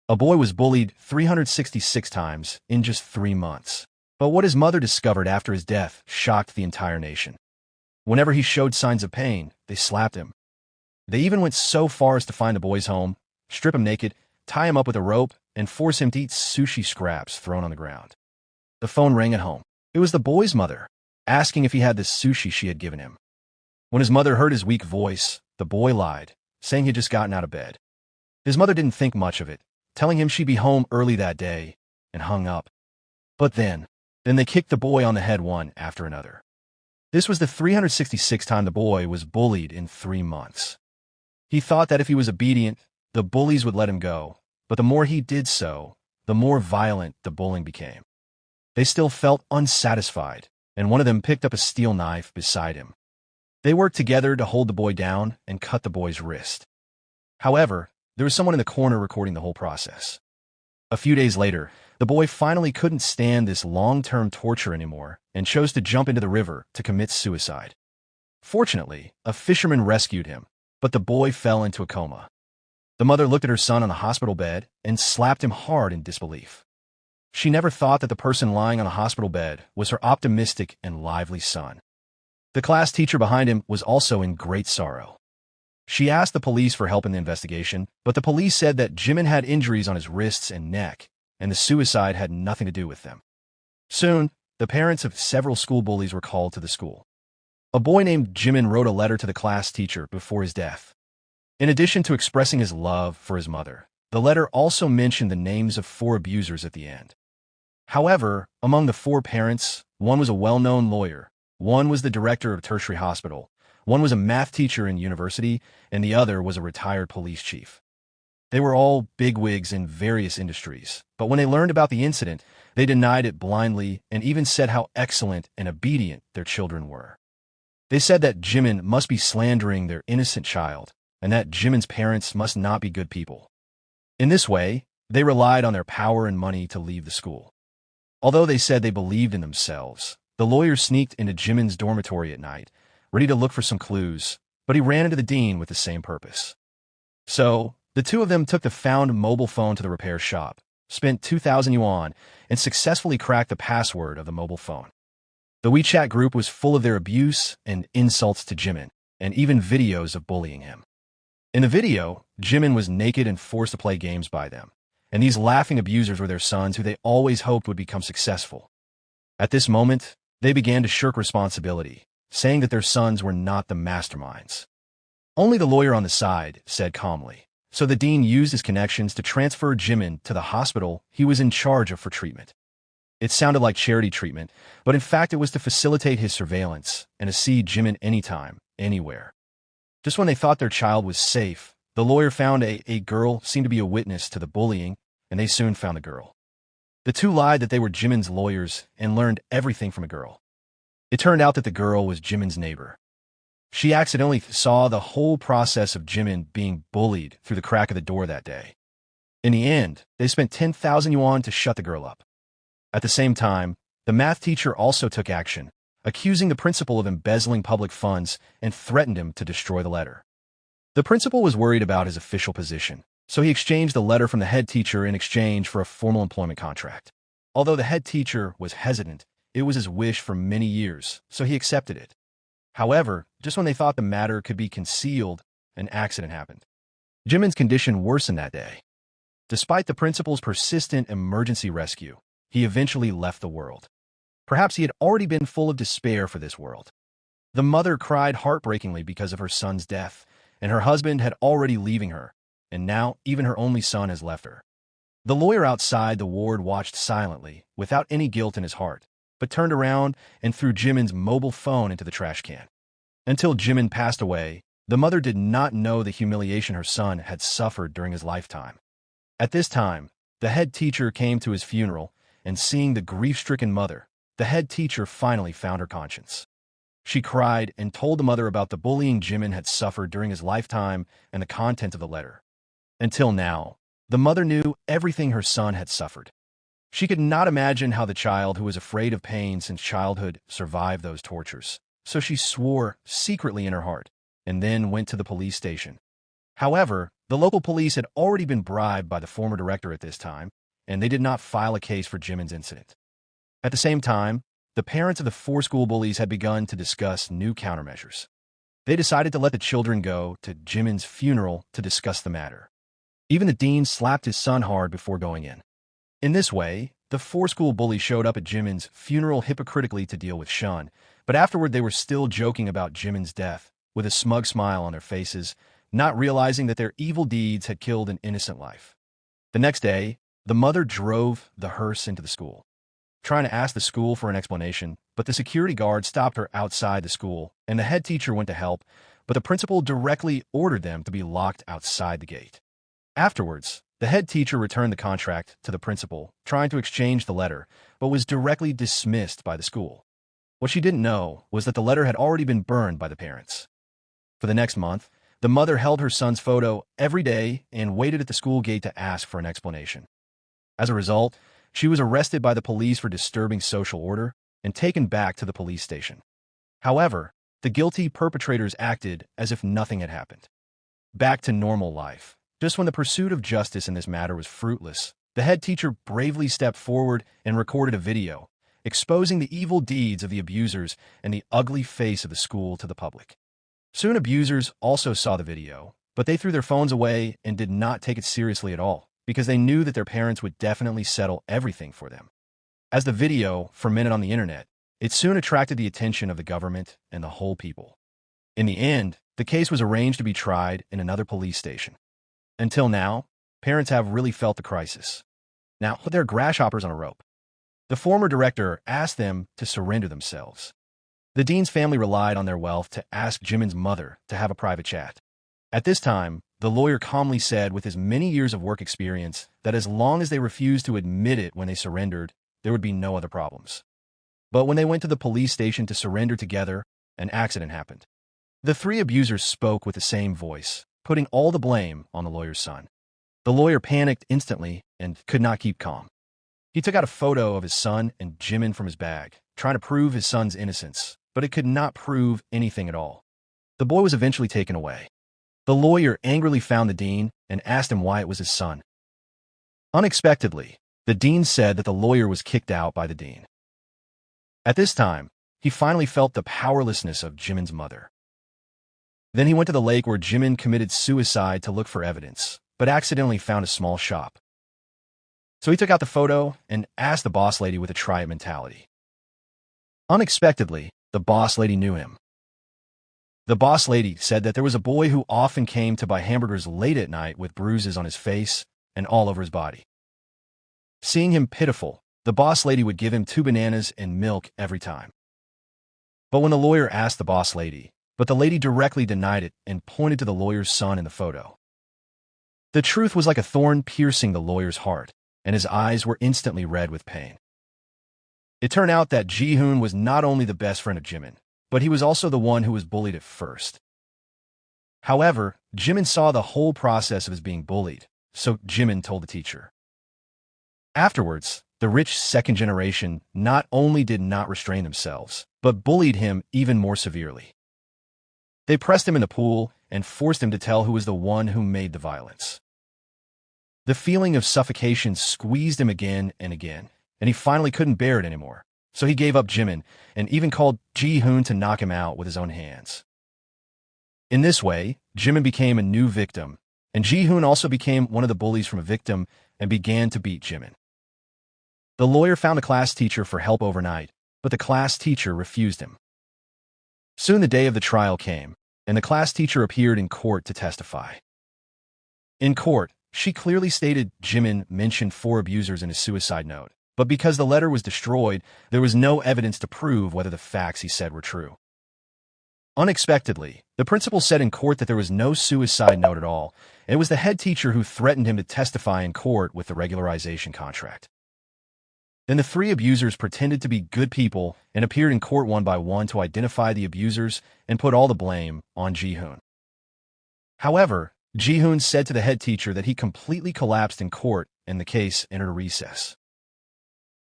A boy was bullied 366 times in just 3 months. But what his mother discovered after his death shocked the entire nation. Whenever he showed signs of pain, they slapped him. They even went so far as to find the boy's home, strip him naked, tie him up with a rope, and force him to eat sushi scraps thrown on the ground. The phone rang at home. It was the boy's mother, asking if he had the sushi she had given him. When his mother heard his weak voice, the boy lied, saying he had just gotten out of bed. His mother didn't think much of it, telling him she'd be home early that day, and hung up. But then they kicked the boy on the head one after another. This was the 366th time the boy was bullied in 3 months. He thought that if he was obedient, the bullies would let him go, but the more he did so, the more violent the bullying became. They still felt unsatisfied, and one of them picked up a steel knife beside him. They worked together to hold the boy down and cut the boy's wrist. However, there was someone in the corner recording the whole process. A few days later, the boy finally couldn't stand this long-term torture anymore and chose to jump into the river to commit suicide. Fortunately, a fisherman rescued him, but the boy fell into a coma. The mother looked at her son on the hospital bed and slapped him hard in disbelief. She never thought that the person lying on the hospital bed was her optimistic and lively son. The class teacher behind him was also in great sorrow. She asked the police for help in the investigation, but the police said that Jimin had injuries on his wrists and neck, and the suicide had nothing to do with them. Soon, the parents of several school bullies were called to the school. A boy named Jimin wrote a letter to the class teacher before his death. In addition to expressing his love for his mother, the letter also mentioned the names of 4 abusers at the end. However, among the 4 parents, one was a well-known lawyer, one was the director of a tertiary hospital, one was a math teacher in university, and the other was a retired police chief. They were all bigwigs in various industries, but when they learned about the incident, they denied it blindly and even said how excellent and obedient their children were. They said that Jimin must be slandering their innocent child, and that Jimin's parents must not be good people. In this way, they relied on their power and money to leave the school. Although they said they believed in themselves, the lawyer sneaked into Jimin's dormitory at night, ready to look for some clues, but he ran into the dean with the same purpose. So, the two of them took the found mobile phone to the repair shop, spent 2,000 yuan, and successfully cracked the password of the mobile phone. The WeChat group was full of their abuse and insults to Jimin, and even videos of bullying him. In the video, Jimin was naked and forced to play games by them, and these laughing abusers were their sons who they always hoped would become successful. At this moment, they began to shirk responsibility, saying that their sons were not the masterminds. Only the lawyer on the side said calmly, so the dean used his connections to transfer Jimin to the hospital he was in charge of for treatment. It sounded like charity treatment, but in fact it was to facilitate his surveillance and to see Jimin anytime, anywhere. Just when they thought their child was safe, the lawyer found a girl seemed to be a witness to the bullying, and they soon found the girl. The two lied that they were Jimin's lawyers and learned everything from a girl. It turned out that the girl was Jimin's neighbor. She accidentally saw the whole process of Jimin being bullied through the crack of the door that day. In the end, they spent 10,000 yuan to shut the girl up. At the same time, the math teacher also took action, accusing the principal of embezzling public funds and threatened him to destroy the letter. The principal was worried about his official position, so he exchanged the letter from the head teacher in exchange for a formal employment contract. Although the head teacher was hesitant, it was his wish for many years, so he accepted it. However, just when they thought the matter could be concealed, an accident happened. Jimin's condition worsened that day. Despite the principal's persistent emergency rescue, he eventually left the world. Perhaps he had already been full of despair for this world. The mother cried heartbreakingly because of her son's death, and her husband had already leaving her, and now even her only son has left her. The lawyer outside the ward watched silently, without any guilt in his heart, but turned around and threw Jimin's mobile phone into the trash can. Until Jimin passed away, the mother did not know the humiliation her son had suffered during his lifetime. At this time, the head teacher came to his funeral, and seeing the grief-stricken mother, the head teacher finally found her conscience. She cried and told the mother about the bullying Jimin had suffered during his lifetime and the content of the letter. Until now, the mother knew everything her son had suffered. She could not imagine how the child who was afraid of pain since childhood survived those tortures, so she swore secretly in her heart, and then went to the police station. However, The local police had already been bribed by the former director at this time, and they did not file a case for Jimin's incident. At the same time, the parents of the 4 school bullies had begun to discuss new countermeasures. They decided to let the children go to Jimin's funeral to discuss the matter. Even the dean slapped his son hard before going in. In this way, the 4 school bullies showed up at Jimin's funeral hypocritically to deal with Shun, but afterward they were still joking about Jimin's death, with a smug smile on their faces, not realizing that their evil deeds had killed an innocent life. The next day, the mother drove the hearse into the school, trying to ask the school for an explanation, but the security guard stopped her outside the school, and the head teacher went to help, but the principal directly ordered them to be locked outside the gate. Afterwards, the head teacher returned the contract to the principal, trying to exchange the letter, but was directly dismissed by the school. What she didn't know was that the letter had already been burned by the parents. For the next month, the mother held her son's photo every day and waited at the school gate to ask for an explanation. As a result, she was arrested by the police for disturbing social order and taken back to the police station. However, the guilty perpetrators acted as if nothing had happened. Back to normal life. Just when the pursuit of justice in this matter was fruitless, the head teacher bravely stepped forward and recorded a video, exposing the evil deeds of the abusers and the ugly face of the school to the public. Soon abusers also saw the video, but they threw their phones away and did not take it seriously at all, because they knew that their parents would definitely settle everything for them. As the video fermented on the internet, it soon attracted the attention of the government and the whole people. In the end, the case was arranged to be tried in another police station. Until now, parents have really felt the crisis. Now, they're grasshoppers on a rope. The former director asked them to surrender themselves. The dean's family relied on their wealth to ask Jimin's mother to have a private chat. At this time, the lawyer calmly said with his many years of work experience that as long as they refused to admit it when they surrendered, there would be no other problems. But when they went to the police station to surrender together, an accident happened. The 3 abusers spoke with the same voice, putting all the blame on the lawyer's son. The lawyer panicked instantly and could not keep calm. He took out a photo of his son and Jimin from his bag, trying to prove his son's innocence, but it could not prove anything at all. The boy was eventually taken away. The lawyer angrily found the dean and asked him why it was his son. Unexpectedly, the dean said that the lawyer was kicked out by the dean. At this time, he finally felt the powerlessness of Jimin's mother. Then he went to the lake where Jimin committed suicide to look for evidence, but accidentally found a small shop. So he took out the photo and asked the boss lady with a try-it mentality. Unexpectedly, the boss lady knew him. The boss lady said that there was a boy who often came to buy hamburgers late at night with bruises on his face and all over his body. Seeing him pitiful, the boss lady would give him 2 bananas and milk every time. But when the lawyer asked the boss lady, but the lady directly denied it and pointed to the lawyer's son in the photo. The truth was like a thorn piercing the lawyer's heart, and his eyes were instantly red with pain. It turned out that Ji-hoon was not only the best friend of Jimin, but he was also the one who was bullied at first. However, Jimin saw the whole process of his being bullied, so Jimin told the teacher. Afterwards, the rich second generation not only did not restrain themselves, but bullied him even more severely. They pressed him in the pool and forced him to tell who was the one who made the violence. The feeling of suffocation squeezed him again and again, and he finally couldn't bear it anymore, so he gave up Jimin and even called Ji-hoon to knock him out with his own hands. In this way, Jimin became a new victim, and Ji-hoon also became one of the bullies from a victim and began to beat Jimin. The lawyer found a class teacher for help overnight, but the class teacher refused him. Soon the day of the trial came, and the class teacher appeared in court to testify. In court, she clearly stated Jimin mentioned 4 abusers in his suicide note, but because the letter was destroyed, there was no evidence to prove whether the facts he said were true. Unexpectedly, the principal said in court that there was no suicide note at all. It was the head teacher who threatened him to testify in court with the regularization contract. Then the 3 abusers pretended to be good people and appeared in court one by one to identify the abusers and put all the blame on Ji-hoon. However, Ji-hoon said to the head teacher that he completely collapsed in court and the case entered a recess.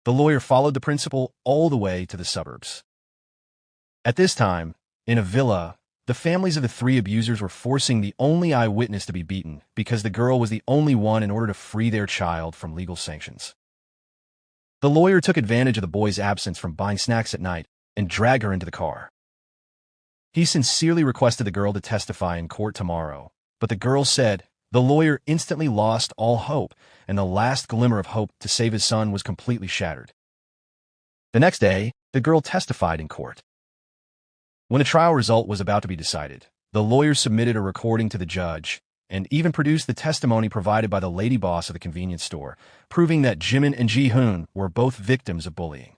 The lawyer followed the principal all the way to the suburbs. At this time, in a villa, The families of the three abusers were forcing the only eyewitness to be beaten because the girl was the only one in order to free their child from legal sanctions. The lawyer took advantage of the boy's absence from buying snacks at night and dragged her into the car. He sincerely requested the girl to testify in court tomorrow, but the girl said the lawyer instantly lost all hope, and the last glimmer of hope to save his son was completely shattered. The next day, the girl testified in court. When the trial result was about to be decided, the lawyer submitted a recording to the judge and even produced the testimony provided by the lady boss of the convenience store, proving that Jimin and Ji-hoon were both victims of bullying.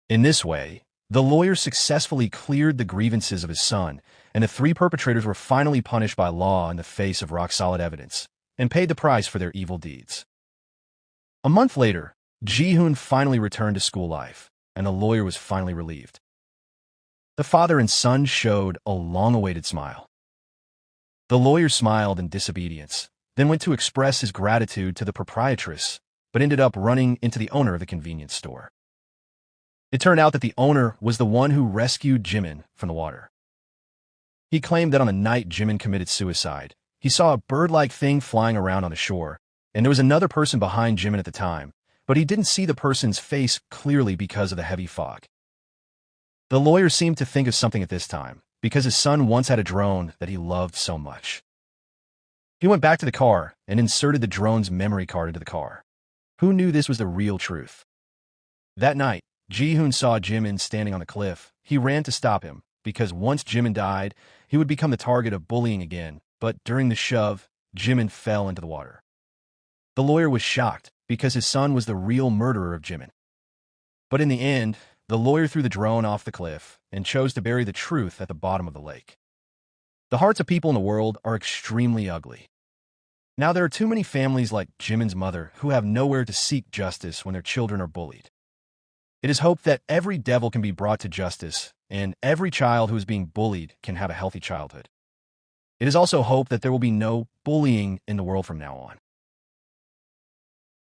In this way, the lawyer successfully cleared the grievances of his son, and the three perpetrators were finally punished by law in the face of rock-solid evidence and paid the price for their evil deeds. A month later, Ji-hoon finally returned to school life, and the lawyer was finally relieved. The father and son showed a long-awaited smile. The lawyer smiled in disobedience, then went to express his gratitude to the proprietress, but ended up running into the owner of the convenience store. It turned out that the owner was the one who rescued Jimin from the water. He claimed that on the night Jimin committed suicide, he saw a bird-like thing flying around on the shore, and there was another person behind Jimin at the time, but he didn't see the person's face clearly because of the heavy fog. The lawyer seemed to think of something at this time, because his son once had a drone that he loved so much. He went back to the car and inserted the drone's memory card into the car. Who knew this was the real truth? That night, Ji-hoon saw Jimin standing on the cliff. He ran to stop him, because once Jimin died, he would become the target of bullying again, but during the shove, Jimin fell into the water. The lawyer was shocked, because his son was the real murderer of Jimin. But in the end, the lawyer threw the drone off the cliff and chose to bury the truth at the bottom of the lake. The hearts of people in the world are extremely ugly. Now there are too many families like Jimin's mother who have nowhere to seek justice when their children are bullied. It is hoped that every devil can be brought to justice, and every child who is being bullied can have a healthy childhood. It is also hoped that there will be no bullying in the world from now on.